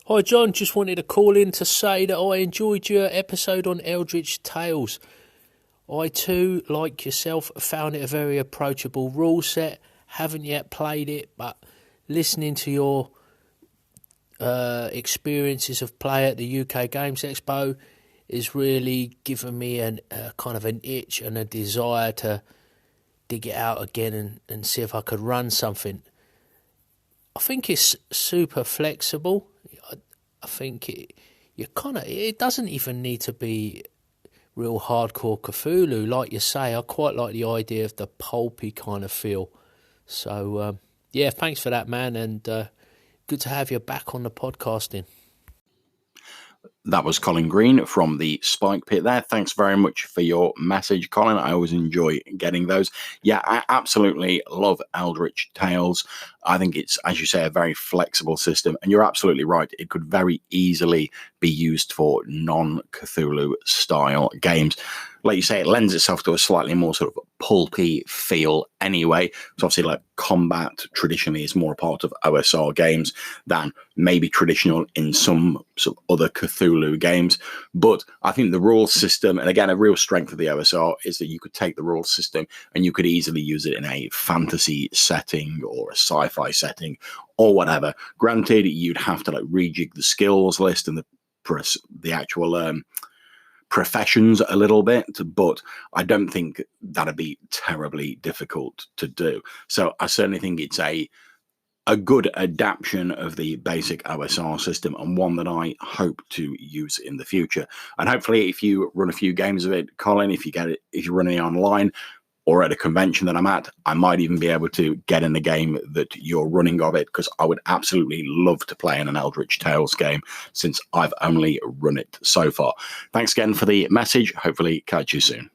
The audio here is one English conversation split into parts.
Hi John, just wanted to call in to say that I enjoyed your episode on Eldritch Tales. I too, like yourself, found it a very approachable rule set. Haven't yet played it, but listening to your experiences of play at the UK Games Expo is really given me a kind of an itch and a desire to dig it out again and see if I could run something. I think it's super flexible. I think it doesn't even need to be real hardcore Cthulhu. Like you say, I quite like the idea of the pulpy kind of feel. So, yeah, thanks for that, man, and good to have you back on the podcasting. That was Colin Green from the Spike Pit there. Thanks very much for your message, Colin. I always enjoy getting those. Yeah, I absolutely love Eldritch Tales. I think it's, as you say, a very flexible system. And you're absolutely right. It could very easily be used for non-Cthulhu style games. Like you say, it lends itself to a slightly more sort of pulpy feel anyway. So obviously, like, combat traditionally is more a part of OSR games than maybe traditional in some sort of other Cthulhu games. But I think the rules system, and again, a real strength of the OSR is that you could take the rules system and you could easily use it in a fantasy setting or a sci-fi setting or whatever. Granted, you'd have to like rejig the skills list and the actual professions a little bit, but I don't think that'd be terribly difficult to do. So I certainly think it's a good adaptation of the basic OSR system, and one that I hope to use in the future. And hopefully, if you run a few games of it, Colin, if you're running it online or at a convention that I'm at, I might even be able to get in the game that you're running of it, because I would absolutely love to play in an Eldritch Tales game, since I've only run it so far. Thanks again for the message. Hopefully catch you soon.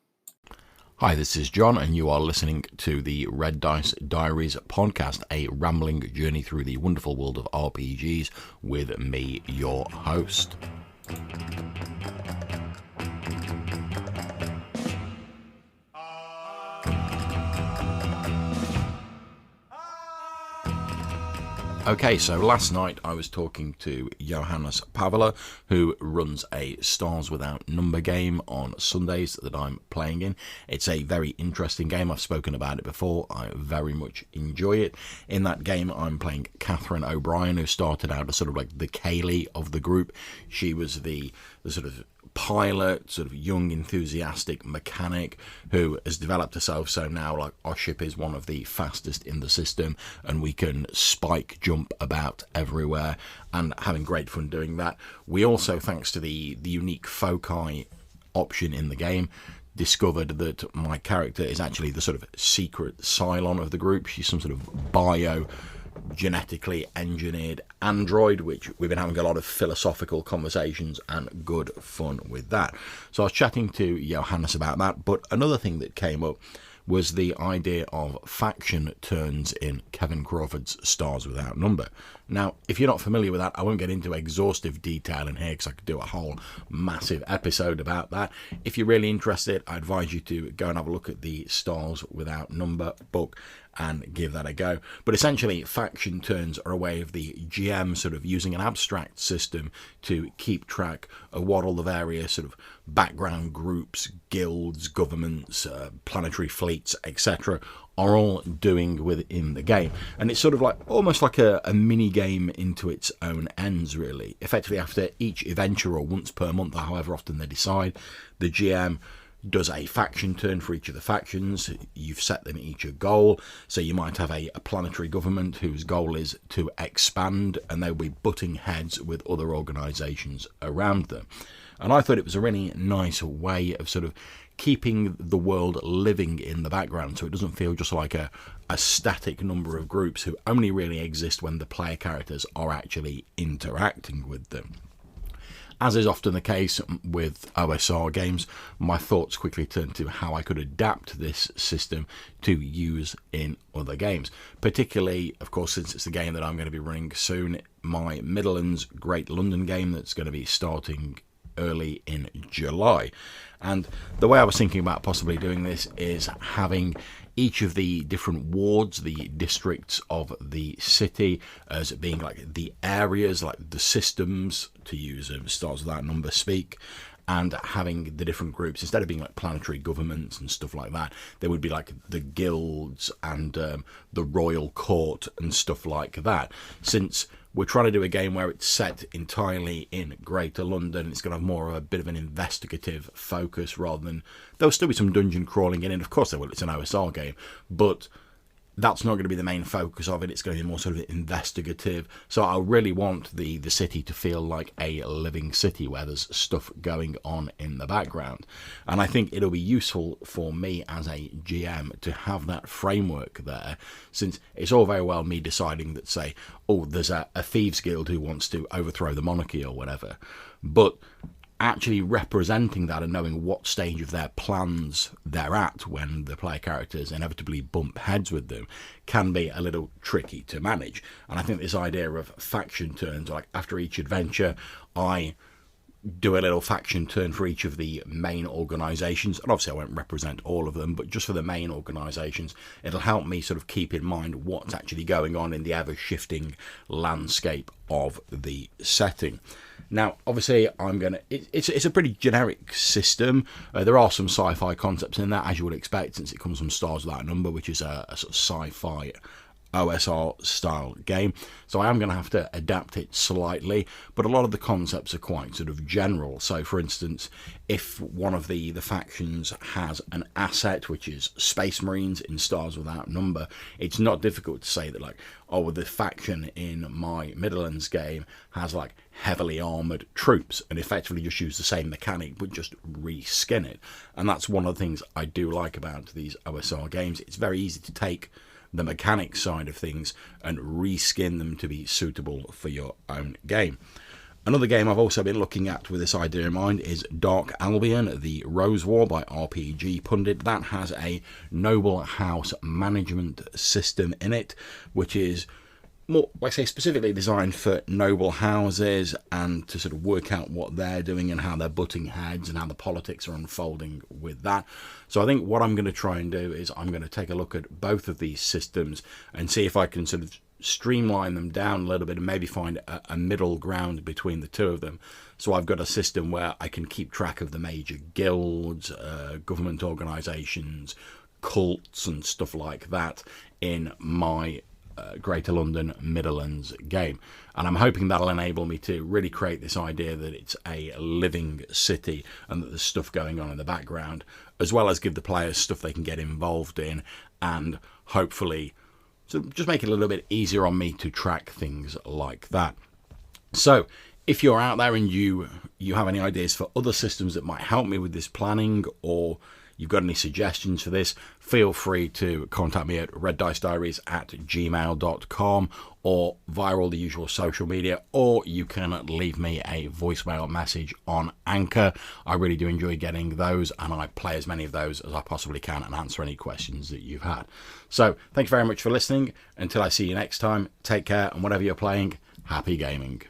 Hi, this is John, and you are listening to the Red Dice Diaries podcast, a rambling journey through the wonderful world of RPGs with me, your host. Okay, so last night I was talking to Johannes Pavela, who runs a Stars Without Number game on Sundays that I'm playing in. It's a very interesting game. I've spoken about it before. I very much enjoy it. In that game, I'm playing Catherine O'Brien, who started out as sort of like the Kaylee of the group. She was the sort of pilot, sort of young, enthusiastic mechanic who has developed herself. So now, like, our ship is one of the fastest in the system, and we can spike jump about everywhere and having great fun doing that. We also, thanks to the unique foci option in the game, discovered that my character is actually the sort of secret Cylon of the group. She's some sort of genetically engineered android, which we've been having a lot of philosophical conversations and good fun with that. So I was chatting to Johannes about that, but another thing that came up was the idea of faction turns in Kevin Crawford's Stars Without Number. Now, if you're not familiar with that, I won't get into exhaustive detail in here because I could do a whole massive episode about that. If you're really interested, I advise you to go and have a look at the Stars Without Number book and give that a go. But essentially, faction turns are a way of the GM sort of using an abstract system to keep track of what all the various sort of background groups, guilds, governments, planetary fleets, etc. are all doing within the game. And it's sort of like almost like a mini game into its own ends, really. Effectively, after each adventure, or once per month, or however often they decide, the GM does a faction turn for each of the factions. You've set them each a goal. So you might have a planetary government whose goal is to expand, and they'll be butting heads with other organisations around them. And I thought it was a really nice way of sort of keeping the world living in the background, so it doesn't feel just like a static number of groups who only really exist when the player characters are actually interacting with them. As is often the case with OSR games, my thoughts quickly turned to how I could adapt this system to use in other games. Particularly, of course, since it's the game that I'm going to be running soon, my Midlands Great London game that's going to be starting early in July. And the way I was thinking about possibly doing this is having each of the different wards, the districts of the city, as being like the areas, like the systems, to use Stars Without Number speak, and having the different groups, instead of being like planetary governments and stuff like that, there would be like the guilds and the royal court and stuff like that. Since we're trying to do a game where it's set entirely in Greater London, it's going to have more of a bit of an investigative focus rather than... There'll still be some dungeon crawling in it, of course there will, it's an OSR game, but that's not going to be the main focus of it. It's going to be more sort of investigative. So I really want the city to feel like a living city where there's stuff going on in the background. And I think it'll be useful for me as a GM to have that framework there, since it's all very well me deciding that, say, oh, there's a thieves guild who wants to overthrow the monarchy or whatever. But actually representing that and knowing what stage of their plans they're at when the player characters inevitably bump heads with them can be a little tricky to manage. And I think this idea of faction turns, like after each adventure I do a little faction turn for each of the main organisations, and obviously I won't represent all of them, but just for the main organisations, it'll help me sort of keep in mind what's actually going on in the ever-shifting landscape of the setting. Now, obviously, it's a pretty generic system. There are some sci-fi concepts in that, as you would expect, since it comes from Stars Without Number, which is a sort of sci-fi OSR style game. So I am going to have to adapt it slightly, but a lot of the concepts are quite sort of general. So, for instance, if one of the factions has an asset, which is Space Marines in Stars Without Number, it's not difficult to say that, like, oh, the faction in my Midlands game has like heavily armoured troops, and effectively just use the same mechanic but just reskin it. And that's one of the things I do like about these OSR games. It's very easy to take the mechanic side of things and reskin them to be suitable for your own game. Another game I've also been looking at with this idea in mind is Dark Albion, the Rose War by RPG Pundit. That has a noble house management system in it, which is more, I say, specifically designed for noble houses and to sort of work out what they're doing and how they're butting heads and how the politics are unfolding with that. So I think what I'm going to try and do is I'm going to take a look at both of these systems and see if I can sort of streamline them down a little bit and maybe find a middle ground between the two of them. So I've got a system where I can keep track of the major guilds, government organisations, cults and stuff like that in my Greater London Midlands game. And I'm hoping that'll enable me to really create this idea that it's a living city and that there's stuff going on in the background, as well as give the players stuff they can get involved in, and hopefully so just make it a little bit easier on me to track things like that. So if you're out there and you have any ideas for other systems that might help me with this planning, or you've got any suggestions for this, feel free to contact me at reddicediaries@gmail.com or via all the usual social media, or you can leave me a voicemail message on Anchor. I really do enjoy getting those, and I play as many of those as I possibly can and answer any questions that you've had. So thank you very much for listening. Until I see you next time, take care, and whatever you're playing, happy gaming.